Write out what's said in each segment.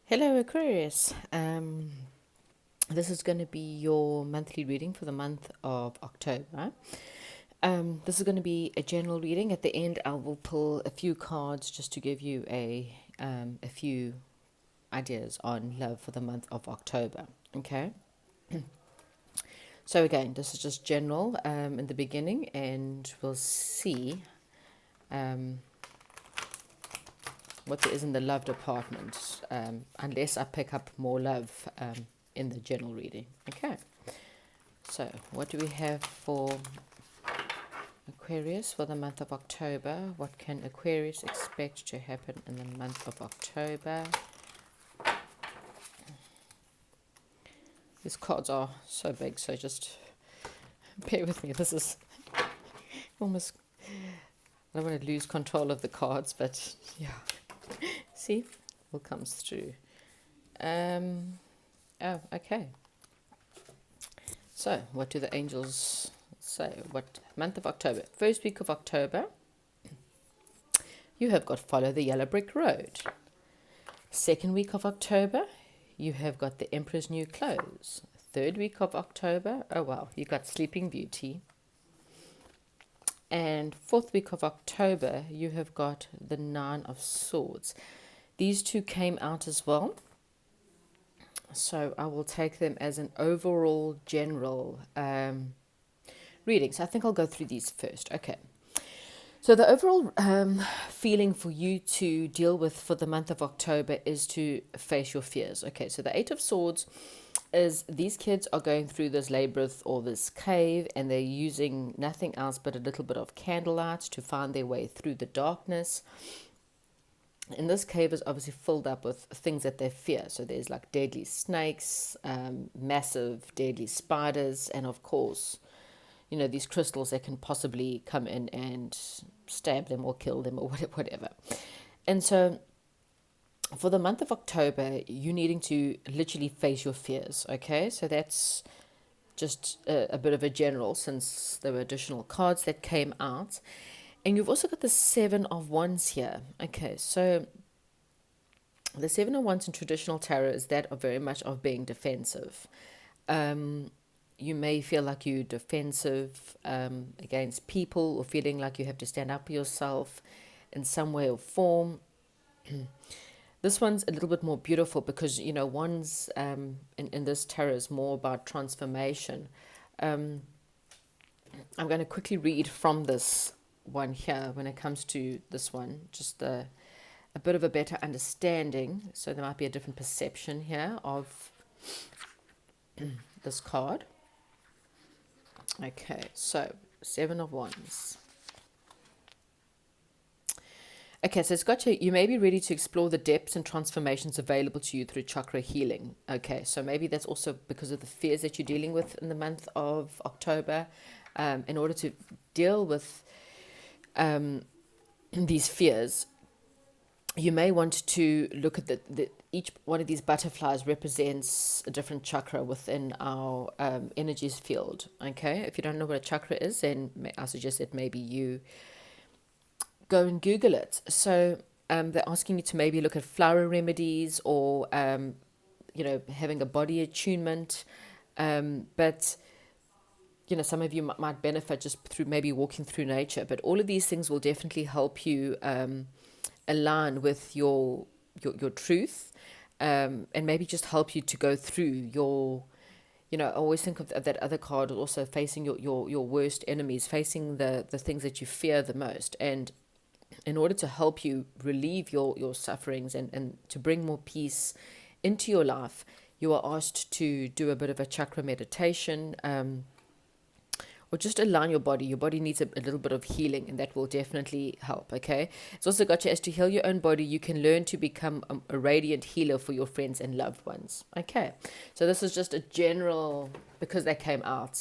Hello, Aquarius. This is going to be your monthly reading for the month of October. This is going to be a general reading. At the end, I will pull a few cards just to give you a few ideas on love for the month of October. Okay. So again, this is just general in the beginning, and we'll see um, what there is in the love department, unless I pick up more love in the general reading. Okay, so what do we have for Aquarius for the month of October? What can Aquarius expect to happen in the month of October? These cards are so big, so just bear with me. This is almost, I don't want to lose control of the cards, but yeah. See, all comes through. Oh, okay. So, what do the angels say? What month of October? First week of October, you have got follow the yellow brick road. Second week of October, you have got the Emperor's new clothes. Third week of October, oh wow, you got Sleeping Beauty. And fourth week of October, you have got the Nine of Swords. These two came out as well. So I will take them as an overall general reading. So I think I'll go through these first. Okay. So the overall feeling for you to deal with for the month of October is to face your fears. Okay, so the Eight of Swords is these kids are going through this labyrinth or this cave, and they're using nothing else but a little bit of candlelight to find their way through the darkness. And this cave is obviously filled up with things that they fear. So there's like deadly snakes, massive deadly spiders, and of course, you know, these crystals that can possibly come in and stab them or kill them or whatever. And so for the month of October, you needing to literally face your fears, okay? So that's just a bit of a general, since there were additional cards that came out. And you've also got the Seven of Wands here. Okay, so the Seven of Wands in traditional tarot is that of very much of being defensive. You may feel like you're defensive against people, or feeling like you have to stand up for yourself in some way or form. This one's a little bit more beautiful because, you know, wands in this tarot is more about transformation. I'm going to quickly read from this one here when it comes to this one, just a bit of a better understanding. So there might be a different perception here of this card. Okay, so Seven of Wands. Okay, so it's got you may be ready to explore the depths and transformations available to you through chakra healing. Okay, so maybe that's also because of the fears that you're dealing with in the month of October. In order to deal with these fears, you may want to look at each one of these butterflies represents a different chakra within our energies field. Okay, if you don't know what a chakra is, then I suggest that maybe you go and Google it. So they're asking you to maybe look at flower remedies, or you know, having a body attunement. But you know, some of you might benefit just through maybe walking through nature. But all of these things will definitely help you align with your truth, and maybe just help you to go through your, you know, I always think of that other card, also facing your worst enemies, facing the things that you fear the most. And in order to help you relieve your sufferings and to bring more peace into your life, you are asked to do a bit of a chakra meditation, or just align your body. Your body needs a little bit of healing, and that will definitely help, okay? It's also got you as to heal your own body, you can learn to become a radiant healer for your friends and loved ones, okay? So this is just a general, because they came out,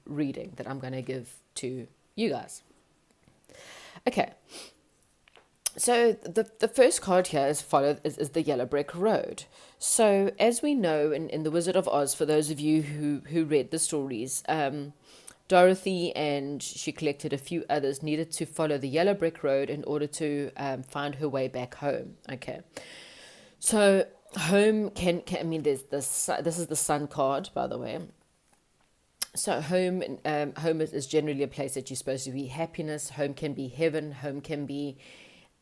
reading that I'm going to give to you guys. Okay. So the first card here is the yellow brick road. So as we know in The Wizard of Oz, for those of you who read the stories, Dorothy and she collected a few others needed to follow the yellow brick road in order to find her way back home. Okay. So Home can I mean, there's this is the Sun card, by the way. So home is generally a place that you're supposed to be happiness. Home can be heaven. Home can be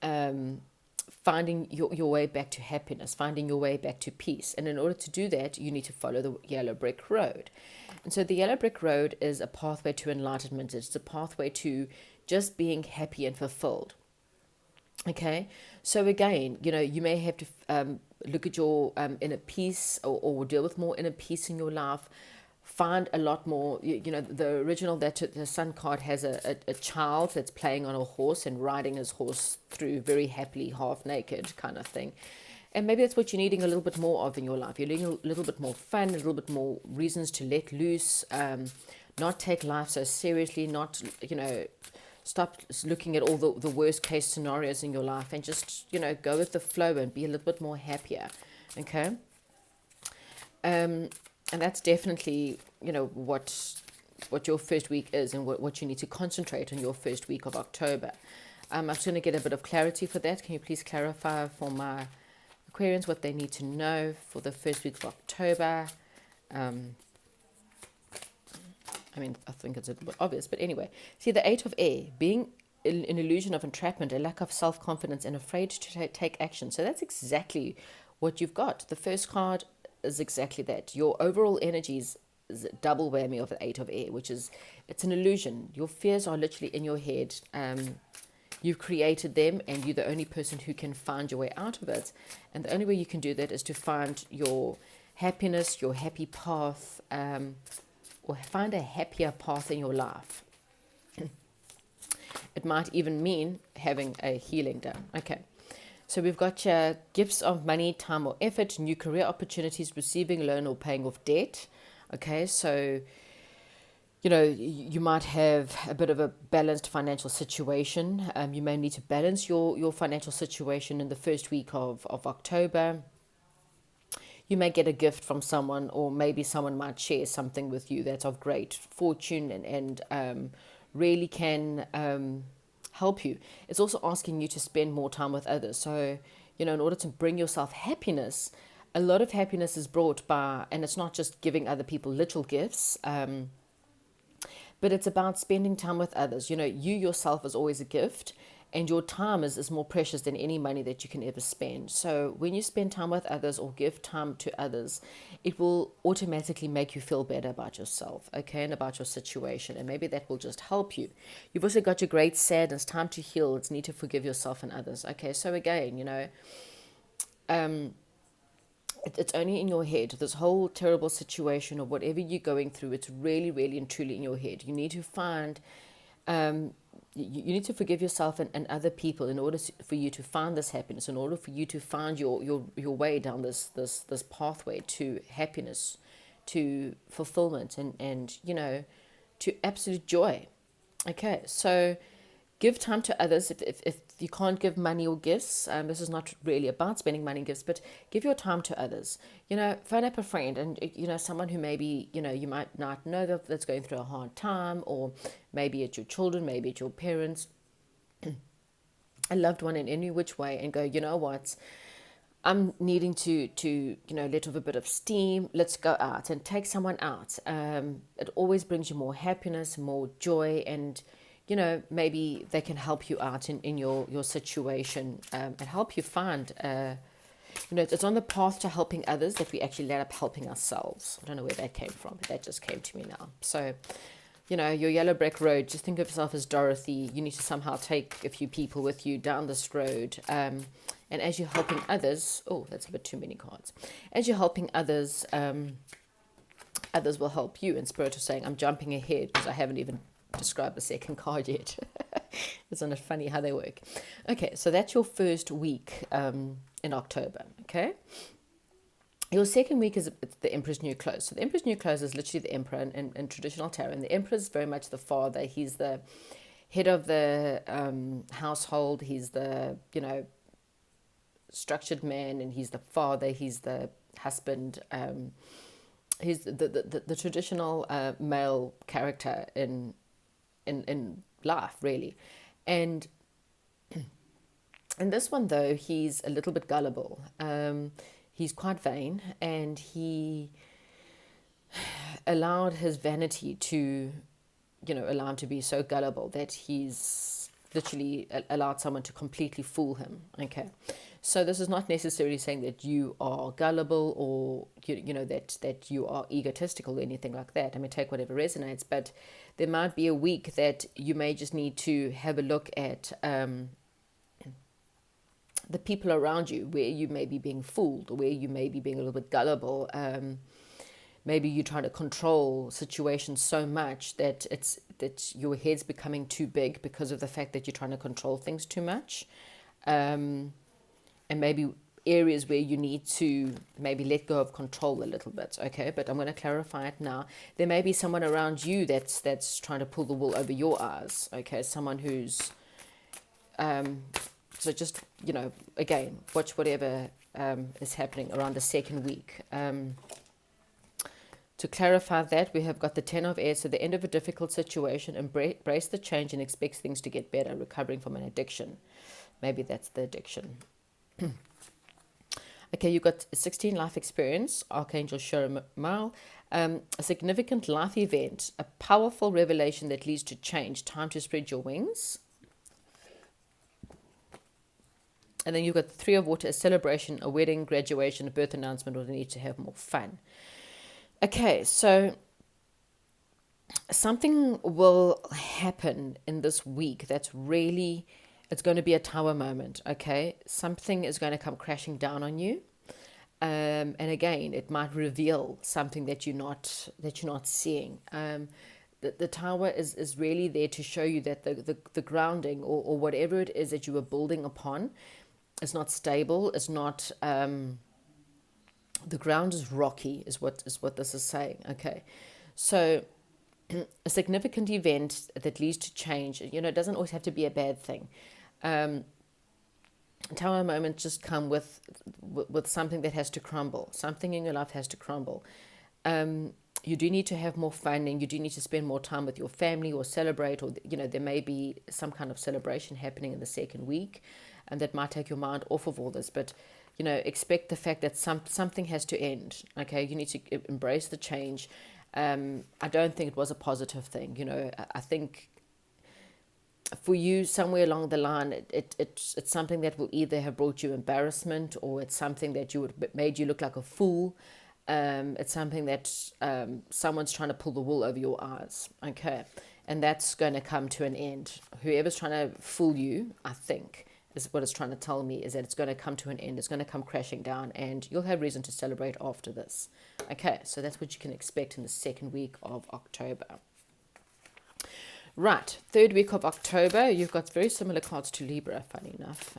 um, finding your way back to happiness, finding your way back to peace. And in order to do that, you need to follow the yellow brick road. And so the yellow brick road is a pathway to enlightenment. It's a pathway to just being happy and fulfilled. Okay, so again, you may have to look at your inner peace, or deal with more inner peace in your life. Find a lot more. The original, that the Sun card has a child that's playing on a horse and riding his horse through very happily, half naked kind of thing. And maybe that's what you're needing a little bit more of in your life. You're needing a little bit more fun, a little bit more reasons to let loose, not take life so seriously, not, stop looking at all the worst case scenarios in your life, and just, go with the flow and be a little bit more happier. Okay. And that's definitely, what your first week is, and what you need to concentrate on your first week of October. I'm just going to get a bit of clarity for that. Can you please clarify for my Aquarians what they need to know for the first week of October? I think it's a little bit obvious, but anyway. See, the Eight of Air, being an illusion of entrapment, a lack of self-confidence, and afraid to take action. So that's exactly what you've got. The first card is exactly that. Your overall energy is a double whammy of the Eight of Air, which is, it's an illusion. Your fears are literally in your head. You've created them, and you're the only person who can find your way out of it. And the only way you can do that is to find your happiness, your happy path, or find a happier path in your life. It might even mean having a healing done. Okay. So we've got your gifts of money, time, or effort, new career opportunities, receiving a loan or paying off debt. Okay. So, you might have a bit of a balanced financial situation. You may need to balance your financial situation in the first week of October. You may get a gift from someone, or maybe someone might share something with you that's of great fortune, and really can help you. It's also asking you to spend more time with others. So, in order to bring yourself happiness, a lot of happiness is brought by, and it's not just giving other people little gifts, but it's about spending time with others. You yourself is always a gift, and your time is more precious than any money that you can ever spend. So when you spend time with others or give time to others, it will automatically make you feel better about yourself, okay, and about your situation. And maybe that will just help you. You've also got your great sadness, time to heal. It's need to forgive yourself and others. Okay, so again, it's only in your head. This whole terrible situation or whatever you're going through, it's really, really and truly in your head. You need to find... you need to forgive yourself and other people in order for you to find this happiness, in order for you to find your way down this pathway to happiness, to fulfillment, and to absolute joy. Okay, so give time to others. If you can't give money or gifts, this is not really about spending money and gifts, but give your time to others. Phone up a friend, and someone who maybe you might not know that's going through a hard time, or maybe it's your children, maybe it's your parents, a loved one in any which way, and go, what, I'm needing to let off a bit of steam. Let's go out and take someone out. It always brings you more happiness, more joy, and maybe they can help you out in your situation, and help you find, it's on the path to helping others that we actually end up helping ourselves. I don't know where that came from, but that just came to me now. So, your yellow brick road, just think of yourself as Dorothy. You need to somehow take a few people with you down this road. And as you're helping others, oh, that's a bit too many cards. As you're helping others, others will help you. And Spirit is saying, I'm jumping ahead because I haven't even describe the second card yet. Isn't it funny how they work? Okay, so that's your first week in October. Okay, your second week is the Emperor's New Clothes. So the Emperor's New Clothes is literally the Emperor in traditional tarot, and the Emperor is very much the father. He's the head of the household. He's the structured man, and he's the father. He's the husband. He's the traditional male character in life, really. And in this one, though, he's a little bit gullible. he's quite vain, and he allowed his vanity to, allow him to be so gullible that he's literally allowed someone to completely fool him. Okay, so this is not necessarily saying that you are gullible or that you are egotistical or anything like that. I mean, take whatever resonates, but there might be a week that you may just need to have a look at the people around you, where you may be being fooled, or where you may be being a little bit gullible. Maybe you're trying to control situations so much that your head's becoming too big because of the fact that you're trying to control things too much. And maybe areas where you need to maybe let go of control a little bit. Okay, but I'm going to clarify it now. There may be someone around you that's trying to pull the wool over your eyes. Okay, someone who's so just, again, watch whatever is happening around the second week. To clarify that, we have got the Ten of Air, so the end of a difficult situation, embrace the change and expect things to get better, recovering from an addiction. Maybe that's the addiction. Okay, you've got 16 life experience, Archangel Shuramal, a significant life event, a powerful revelation that leads to change, time to spread your wings. And then you've got the Three of Water, a celebration, a wedding, graduation, a birth announcement, or the need to have more fun. Okay, so something will happen in this week that's really, it's going to be a tower moment, okay? Something is going to come crashing down on you. And again, it might reveal something that you're not seeing. The tower is really there to show you that the grounding or whatever it is that you were building upon is not stable, is not... the ground is rocky, is what this is saying. Okay, so a significant event that leads to change. It doesn't always have to be a bad thing. Tower moments just come with something that has to crumble. Something in your life has to crumble. You do need to have more fun, and you do need to spend more time with your family or celebrate, or there may be some kind of celebration happening in the second week, and that might take your mind off of all this. But expect the fact that something has to end. Okay, you need to embrace the change. I don't think it was a positive thing. I think for you, somewhere along the line, it's something that will either have brought you embarrassment, or it's something that made you look like a fool. It's something that someone's trying to pull the wool over your eyes. Okay, and that's going to come to an end. Whoever's trying to fool you, I think, is what it's trying to tell me, is that it's going to come to an end. It's going to come crashing down, and you'll have reason to celebrate after this. Okay, so that's what you can expect in the second week of October. Right, third week of October, you've got very similar cards to Libra, funny enough.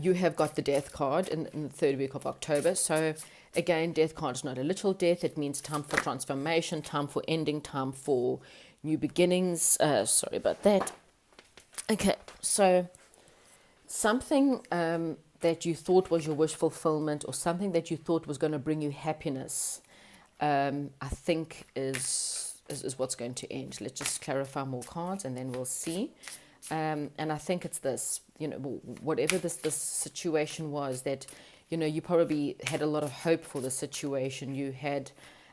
You have got the Death card in the third week of October. So again, Death card is not a literal death. It means time for transformation, time for ending, time for new beginnings. Sorry about that. Okay, so something that you thought was your wish fulfillment, or something that you thought was going to bring you happiness, I think is what's going to end. Let's just clarify more cards, and then we'll see. And I think it's this, whatever this situation was, that, you probably had a lot of hope for the situation. You had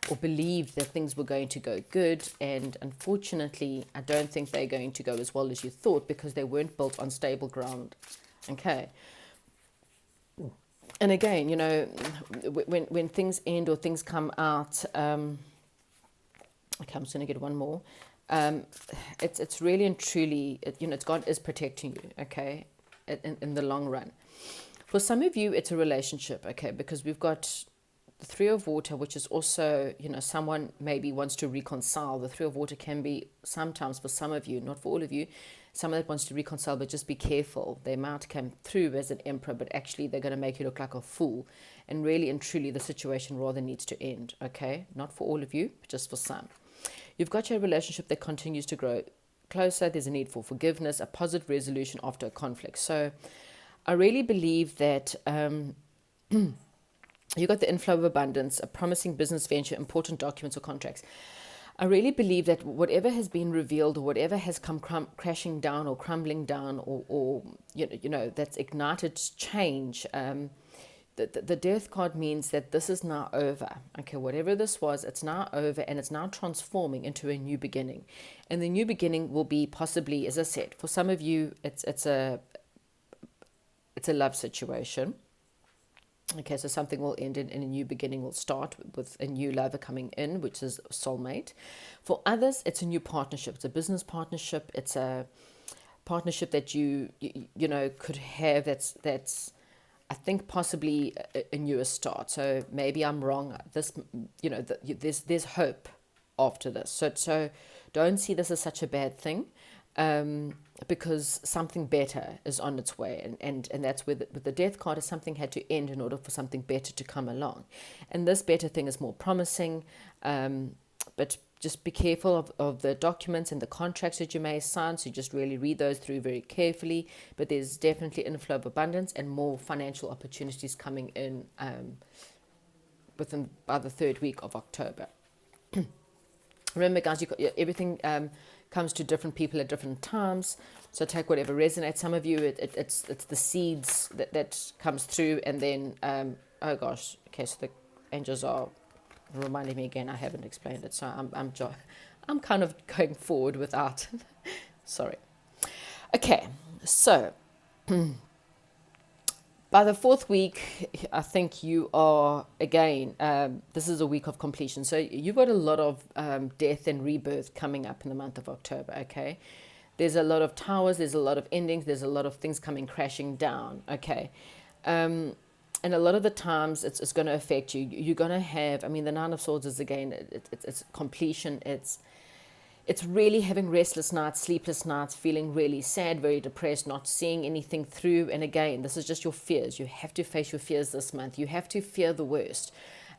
or believed that things were going to go good, and unfortunately, I don't think they're going to go as well as you thought, because they weren't built on stable ground. Okay. And again, when things end or things come out, okay, I'm just going to get one more. It's really and truly, God is protecting you, okay, in the long run. For some of you, it's a relationship, okay, because we've got the Three of Water, which is also, someone maybe wants to reconcile. The Three of Water can be sometimes, for some of you, not for all of you, someone that wants to reconcile, but just be careful. They might come through as an emperor, but actually they're going to make you look like a fool. And really and truly, the situation rather needs to end, okay? Not for all of you, but just for some. You've got your relationship that continues to grow closer. There's a need for forgiveness, a positive resolution after a conflict. So I really believe that you got the inflow of abundance, a promising business venture, important documents or contracts. I really believe that whatever has been revealed, or whatever has come crashing down or crumbling down, or that's ignited change. The death card means that this is now over. Okay, whatever this was, it's now over, and it's now transforming into a new beginning. And the new beginning will be possibly, as I said, for some of you, it's a love situation. Okay, so something will end and a new beginning will start with a new lover coming in, which is soulmate. For others, it's a new partnership. It's a business partnership. It's a partnership that you could have. That's I think possibly a newer start. So maybe I'm wrong. This there's hope after this. So don't see this as such a bad thing. Because something better is on its way, and that's where with the death card, is something had to end in order for something better to come along, and this better thing is more promising, but just be careful of the documents and the contracts that you may sign, so you just really read those through very carefully. But there's definitely inflow of abundance and more financial opportunities coming in by the third week of October. Remember, guys, everything comes to different people at different times. So take whatever resonates. Some of you, it's the seeds that comes through, and then oh gosh, okay. So the angels are reminding me again. I haven't explained it, so I'm kind of going forward without. Sorry. Okay, so. By the fourth week, I think you are, again, this is a week of completion. So you've got a lot of death and rebirth coming up in the month of October, okay? There's a lot of towers, there's a lot of endings, there's a lot of things coming crashing down, okay? And a lot of the times it's going to affect you. You're going to have, the Nine of Swords is, again, it's completion, it's really having restless nights, sleepless nights, feeling really sad, very depressed, not seeing anything through. And again, this is just your fears. You have to face your fears this month. You have to fear the worst.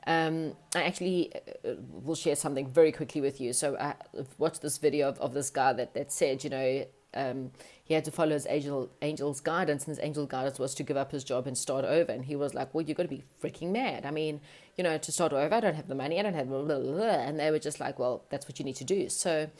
I actually will share something very quickly with you. So I watched this video of this guy that said, he had to follow his angel's guidance, and his angel guidance was to give up his job and start over. And he was like, well, you've got to be freaking mad. To start over, I don't have the money, I don't have blah, blah, blah. And they were just like, well, that's what you need to do. So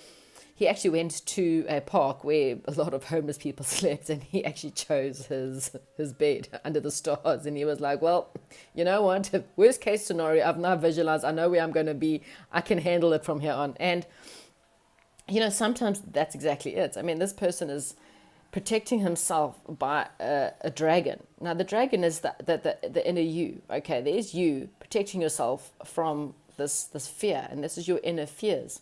he actually went to a park where a lot of homeless people slept, and he actually chose his bed under the stars. And he was like, well, you know what, worst case scenario, I've now visualized, I know where I'm going to be, I can handle it from here on. And sometimes that's exactly it. This person is protecting himself by a dragon. Now, the dragon is the inner you. Okay, there's you protecting yourself from this fear, and this is your inner fears.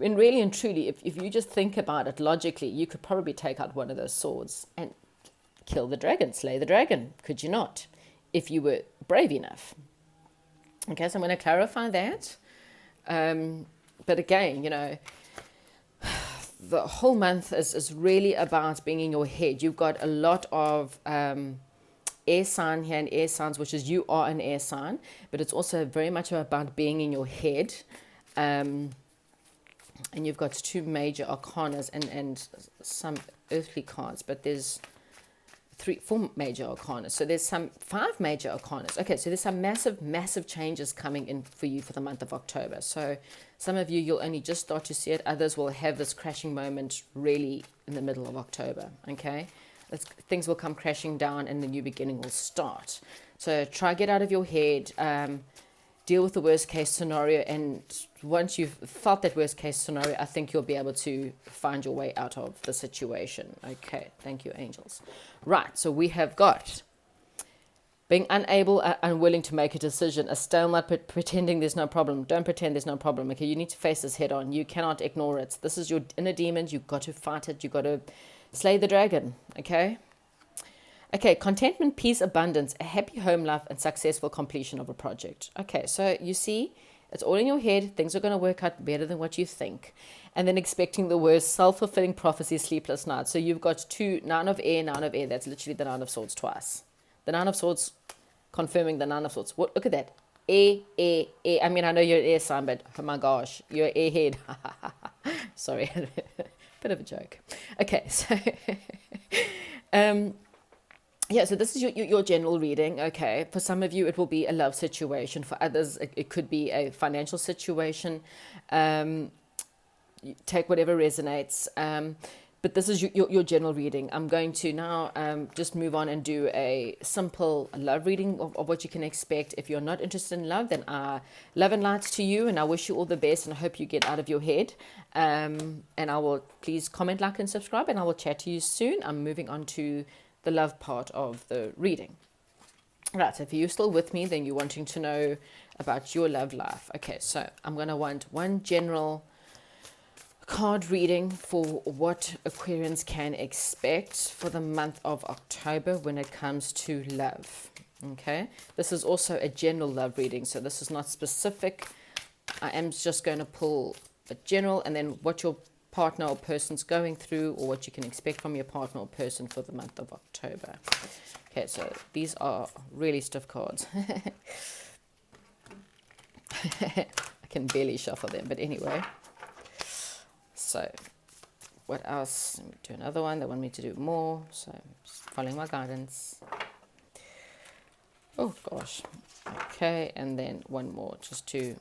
And really and truly, if you just think about it logically, you could probably take out one of those swords and kill the dragon, slay the dragon. Could you not? If you were brave enough. Okay, so I'm going to clarify that. But again, the whole month is really about being in your head. You've got a lot of air sign here, and air signs, which is you are an air sign, but it's also very much about being in your head. And you've got two major arcanas and some earthly cards, but there's 4 major arcanas. So there's 5 major arcanas. Okay, so there's some massive changes coming in for you for the month of October. So some of you, you'll only just start to see it. Others will have this crashing moment really in the middle of October, okay? Things will come crashing down and the new beginning will start. So try get out of your head, deal with the worst case scenario, and once you've felt that worst case scenario, I think you'll be able to find your way out of the situation. Okay, thank you, angels. Right, so we have got being unable, unwilling to make a decision, a stalemate, pretending there's no problem. Don't pretend there's no problem. Okay, you need to face this head on. You cannot ignore it. This is your inner demons. You've got to fight it. You've got to slay the dragon. Okay? Okay, contentment, peace, abundance, a happy home life, and successful completion of a project. Okay, so you see, it's all in your head. Things are going to work out better than what you think. And then expecting the worst, self-fulfilling prophecy, sleepless nights. So you've got 2, 9 of air, 9 of air. That's literally the 9 of swords twice. The 9 of swords confirming the 9 of swords. What? Look at that. Air, air, air. I know you're an air sign, but oh my gosh, you're airhead. Sorry, bit of a joke. Okay, so Yeah, so this is your general reading. Okay, for some of you it will be a love situation, for others it could be a financial situation. um, Take whatever resonates. But this is your general reading. I'm going to now just move on and do a simple love reading of what you can expect. If you're not interested in love, then love and lights to you, and I wish you all the best, and I hope you get out of your head. And I will, please comment, like, and subscribe, and I will chat to you soon. I'm moving on to the love part of the reading. Right, so if you're still with me, then you're wanting to know about your love life. Okay, so I'm going to want one general card reading for what Aquarians can expect for the month of October when it comes to love. Okay, this is also a general love reading, so this is not specific. I am just going to pull a general, and then what your partner or person's going through, or what you can expect from your partner or person for the month of October. Okay, so these are really stiff cards. I can barely shuffle them, but anyway. So, what else? Let me do another one. They want me to do more, so just following my guidance. Oh gosh. Okay, and then one more just to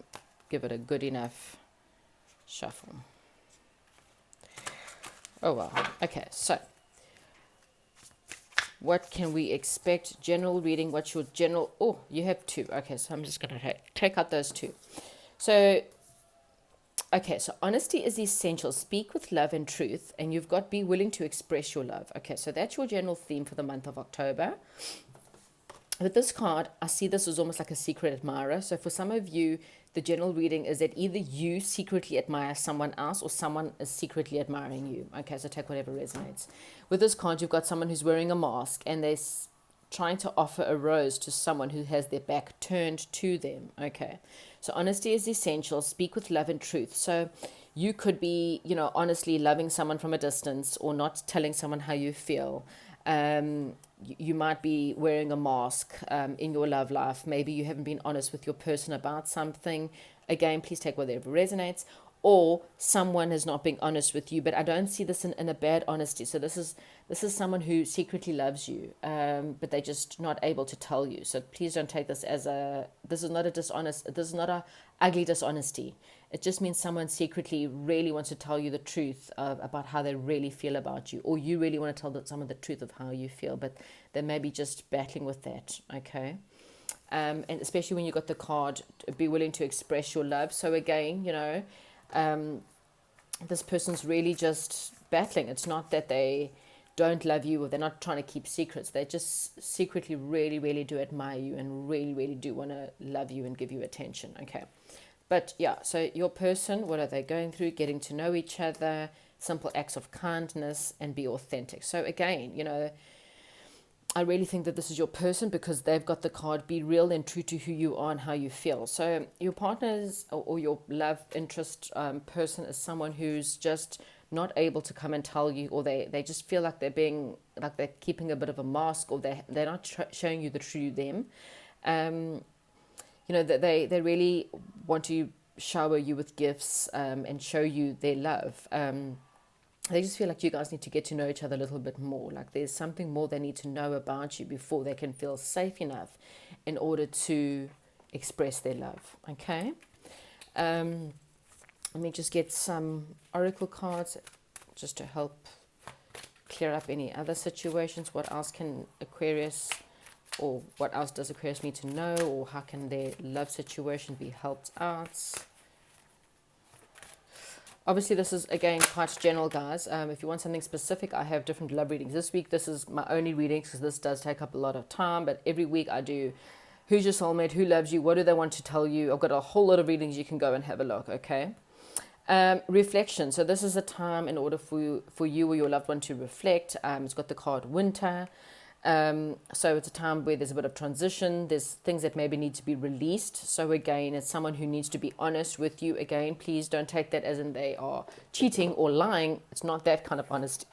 give it a good enough shuffle. Oh well. Okay, so what can we expect? General reading. What's your general? Oh, you have two. Okay, so I'm just going to take out those two. So, okay, so honesty is essential. Speak with love and truth, and you've got be willing to express your love. Okay, so that's your general theme for the month of October. With this card, I see this as almost like a secret admirer. So for some of you, the general reading is that either you secretly admire someone else or someone is secretly admiring you. Okay, so take whatever resonates. With this card, you've got someone who's wearing a mask and they're trying to offer a rose to someone who has their back turned to them. Okay, so honesty is essential. Speak with love and truth. So you could be, honestly loving someone from a distance or not telling someone how you feel. You might be wearing a mask in your love life. Maybe you haven't been honest with your person about something. Again, please take whatever resonates. Or someone has not been honest with you, but I don't see this in a bad honesty. So this is someone who secretly loves you, but they're just not able to tell you. So please don't take this as this is not a ugly dishonesty. It just means someone secretly really wants to tell you the truth about how they really feel about you, or you really want to tell someone the truth of how you feel, but they may be just battling with that. Okay. And especially when you got the card, be willing to express your love. So again, this person's really just battling. It's not that they don't love you or they're not trying to keep secrets. They just secretly really, really do admire you and really, really do want to love you and give you attention. Okay. But yeah, so your person, what are they going through? Getting to know each other, simple acts of kindness, and be authentic. So again, I really think that this is your person because they've got the card, be real and true to who you are and how you feel. So your partner's or your love interest person is someone who's just not able to come and tell you, or they just feel like they're keeping a bit of a mask, or they're not showing you the true them. That they really want to shower you with gifts and show you their love. They just feel like you guys need to get to know each other a little bit more. Like there's something more they need to know about you before they can feel safe enough in order to express their love. Okay. Let me just get some oracle cards just to help clear up any other situations. What else can Aquarius, or what else does Aquarius need to know, or how can their love situation be helped out? Obviously, this is, again, quite general, guys. If you want something specific, I have different love readings. This week, this is my only readings because this does take up a lot of time. But every week I do, who's your soulmate, who loves you, what do they want to tell you? I've got a whole lot of readings. You can go and have a look, okay? Reflection. So this is a time in order for you or your loved one to reflect. It's got the card winter. So it's a time where there's a bit of transition. There's things that maybe need to be released. So again, it's someone who needs to be honest with you. Again, please don't take that as in they are cheating or lying. It's not that kind of honesty.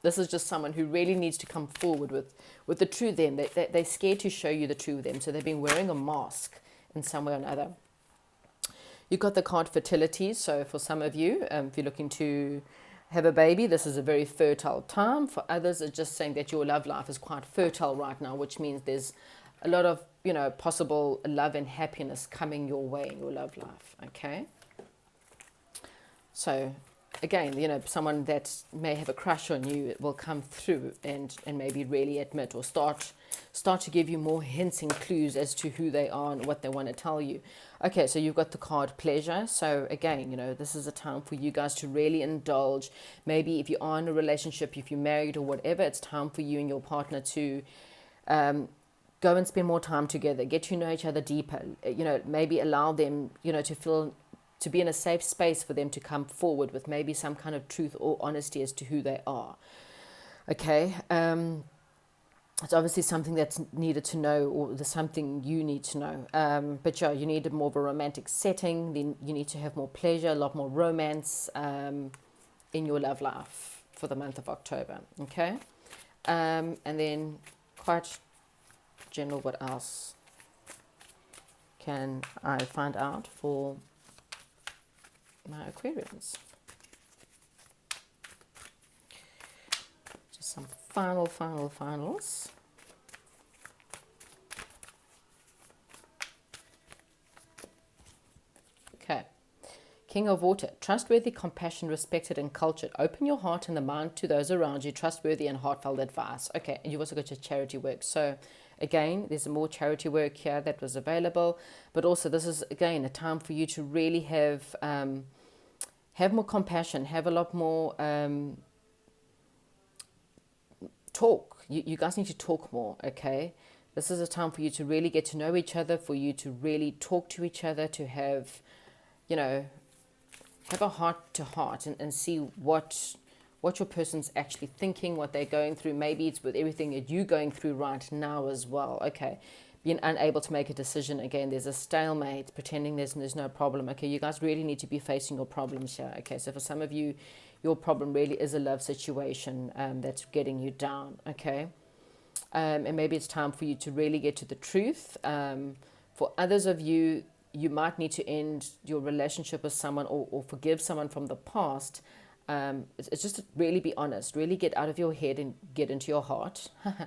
This is just someone who really needs to come forward with the true them. They're scared to show you the true them. So they've been wearing a mask in some way or another. You've got the card fertility. So for some of you, if you're looking to have a baby, this is a very fertile time. For others, it's just saying that your love life is quite fertile right now, which means there's a lot of, possible love and happiness coming your way in your love life, okay? So again, someone that may have a crush on you will come through and maybe really admit or start to give you more hints and clues as to who they are and what they want to tell you. Okay, so you've got the card pleasure. So again, this is a time for you guys to really indulge. Maybe if you are in a relationship, if you're married or whatever, it's time for you and your partner to go and spend more time together, get to know each other deeper, maybe allow them, to be in a safe space for them to come forward with maybe some kind of truth or honesty as to who they are. Okay, it's obviously something that's needed to know, or there's something you need to know. But yeah, you need more of a romantic setting. Then you need to have more pleasure, a lot more romance in your love life for the month of October. Okay, and then quite general, what else can I find out for my Aquarians? Just some finals. Okay. King of Water, trustworthy, compassion, respected, and cultured. Open your heart and the mind to those around you. Trustworthy and heartfelt advice. Okay, and you've also got your charity work. So again, there's more charity work here that was available. But also this is, again, a time for you to really have more compassion, have a lot more talk. You guys need to talk more, okay? This is a time for you to really get to know each other, for you to really talk to each other, to have, have a heart to heart and see what your person's actually thinking, what they're going through. Maybe it's with everything that you're going through right now as well. Okay, being unable to make a decision. Again, there's a stalemate, pretending there's no problem. Okay, you guys really need to be facing your problems here. Okay, so for some of you, your problem really is a love situation that's getting you down. Okay, and maybe it's time for you to really get to the truth. For others of you, you might need to end your relationship with someone or forgive someone from the past. It's just to really be honest, really get out of your head and get into your heart. There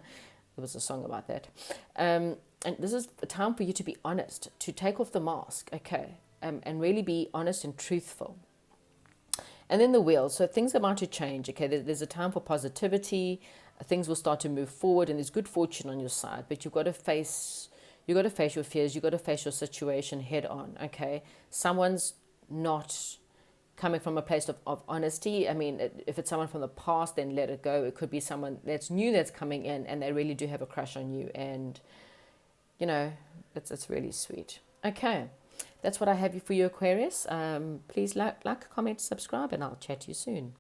was a song about that. And this is a time for you to be honest, to take off the mask, okay, and really be honest and truthful. And then the wheel, so things are about to change, okay. There's a time for positivity, things will start to move forward, and there's good fortune on your side, but you've got to face your fears, you've got to face your situation head on, okay. Someone's not coming from a place of honesty. I mean, if it's someone from the past, then let it go. It could be someone that's new that's coming in and they really do have a crush on you, and it's really sweet. Okay, that's what I have for you, Aquarius. Please like, comment, subscribe, and I'll chat to you soon.